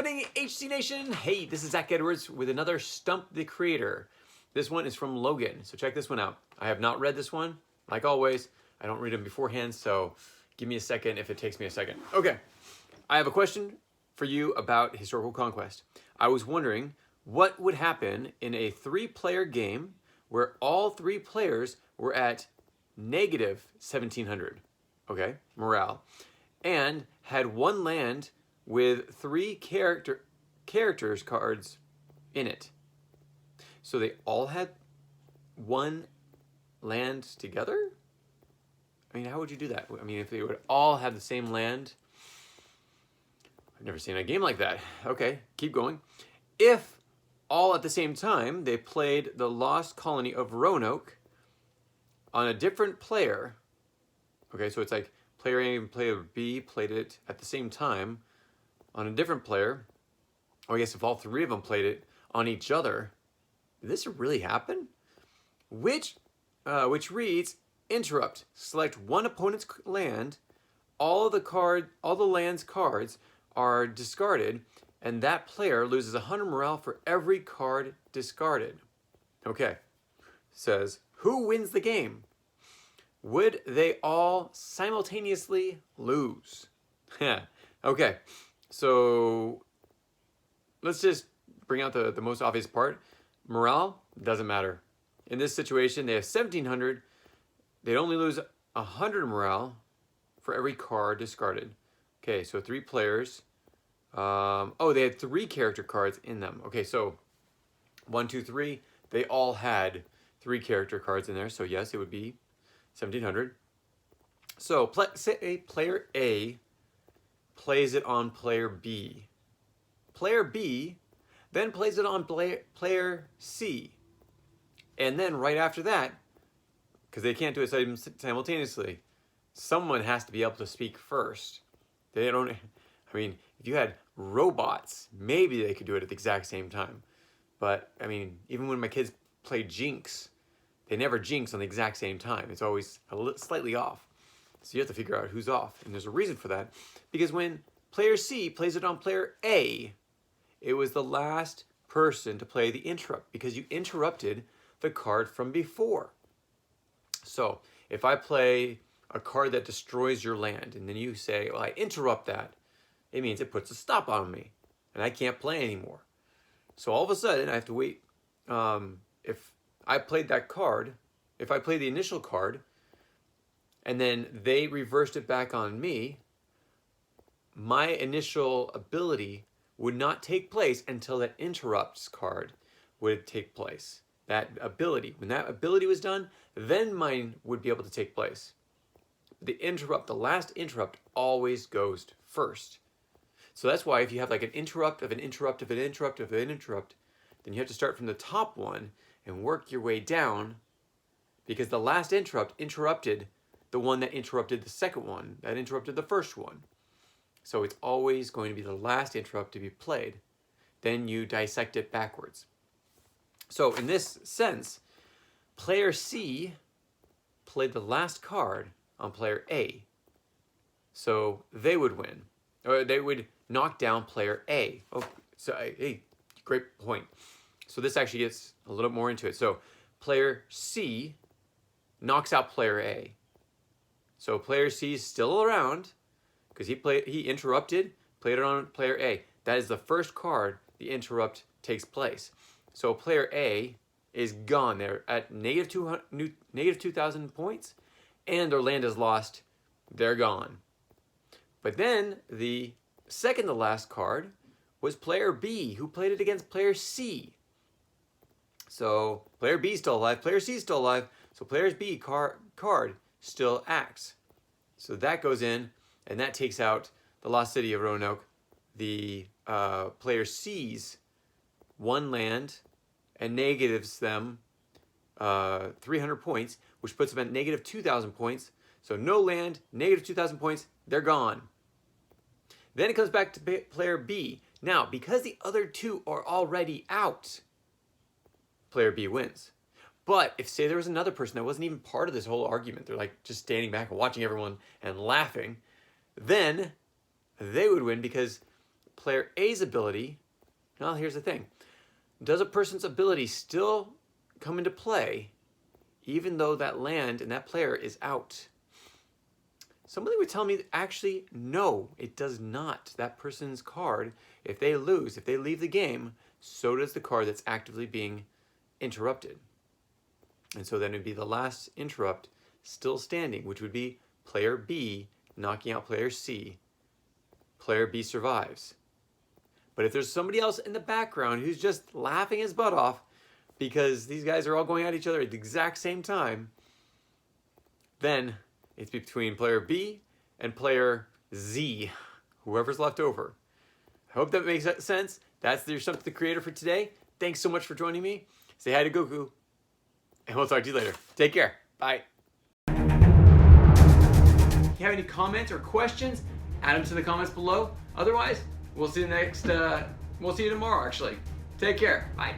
happening, HC Nation? Hey, this is Zach Edwards with another Stump the Creator. This one is from Logan, so check this one out. I have not read this one. Like always, I don't read them beforehand, so give me a second if it takes me a second. Okay, I have a question for you about Historical Conquest. I was wondering what would happen in a 3-player game where all 3 players were at negative 1700, okay, morale, and had 1 land with 3 characters cards in it. So they all had 1 land together? I mean, how would you do that? I mean, if they would all have the same land, I've never seen a game like that. Okay, keep going. If all at the same time they played the Lost Colony of Roanoke on a different player, okay, so it's like player A and player B played it at the same time on a different player, or I guess if all 3 of them played it on each other, did this really happen? Which reads, interrupt, select 1 opponent's land, all the land's cards are discarded, and that player loses 100 morale for every card discarded. Okay, says, who wins the game? Would they all simultaneously lose? Okay, so let's just bring out the most obvious part. Morale doesn't matter. In this situation, they have 1700. They'd only lose 100 morale for every card discarded. Okay, so 3 players. Oh, they had 3 character cards in them. Okay, so 1, 2, 3. They all had 3 character cards in there. So yes, it would be 1700. So say player A plays it on player B. Player B then plays it on player C. And then right after that, because they can't do it simultaneously, someone has to be able to speak first. They don't, I mean, if you had robots, maybe they could do it at the exact same time. But, I mean, even when my kids play Jinx, they never jinx on the exact same time. It's always slightly off. So you have to figure out who's off. And there's a reason for that. Because when player C plays it on player A, it was the last person to play the interrupt because you interrupted the card from before. So if I play a card that destroys your land and then you say, well, I interrupt that, it means it puts a stop on me and I can't play anymore. So all of a sudden I have to wait. If I played that card, if I played the initial card and then they reversed it back on me, my initial ability would not take place until that interrupts card would take place. That ability, when that ability was done, then mine would be able to take place. The last interrupt always goes first. So that's why if you have like an interrupt of an interrupt of an interrupt of an interrupt, then you have to start from the top one and work your way down because the last interrupt interrupted the one that interrupted the second one, that interrupted the first one. So it's always going to be the last interrupt to be played. Then you dissect it backwards. So in this sense, player C played the last card on player A. So they would win, or they would knock down player A. Oh, so hey, great point. So this actually gets a little more into it. So player C knocks out player A. So player C is still around because he interrupted, played it on player A. That is the first card the interrupt takes place. So player A is gone. They're at negative 2,000 points, and their land is lost. They're gone. But then the second to last card was player B, who played it against player C. So player B is still alive, player C is still alive, so player B card still acts. So that goes in, and that takes out the lost city of Roanoke. The player C's 1 land and negatives them 300 points, which puts them at negative 2,000 points. So no land, negative 2,000 points, they're gone. Then it comes back to player B. Now, because the other 2 are already out, player B wins. But if, say, there was another person that wasn't even part of this whole argument, they're like just standing back and watching everyone and laughing, then they would win because player A's ability, well, here's the thing. Does a person's ability still come into play even though that land and that player is out? Somebody would tell me actually, no, it does not. That person's card, if they lose, if they leave the game, so does the card that's actively being interrupted. And so then it would be the last interrupt still standing, which would be player B knocking out player C. Player B survives. But if there's somebody else in the background who's just laughing his butt off because these guys are all going at each other at the exact same time, then it's between player B and player Z, whoever's left over. I hope that makes sense. That's your Stump the Creator for today. Thanks so much for joining me. Say hi to Goku, and we'll talk to you later. Take care. Bye. If you have any comments or questions, add them to the comments below. Otherwise, we'll see you tomorrow, actually. Take care. Bye.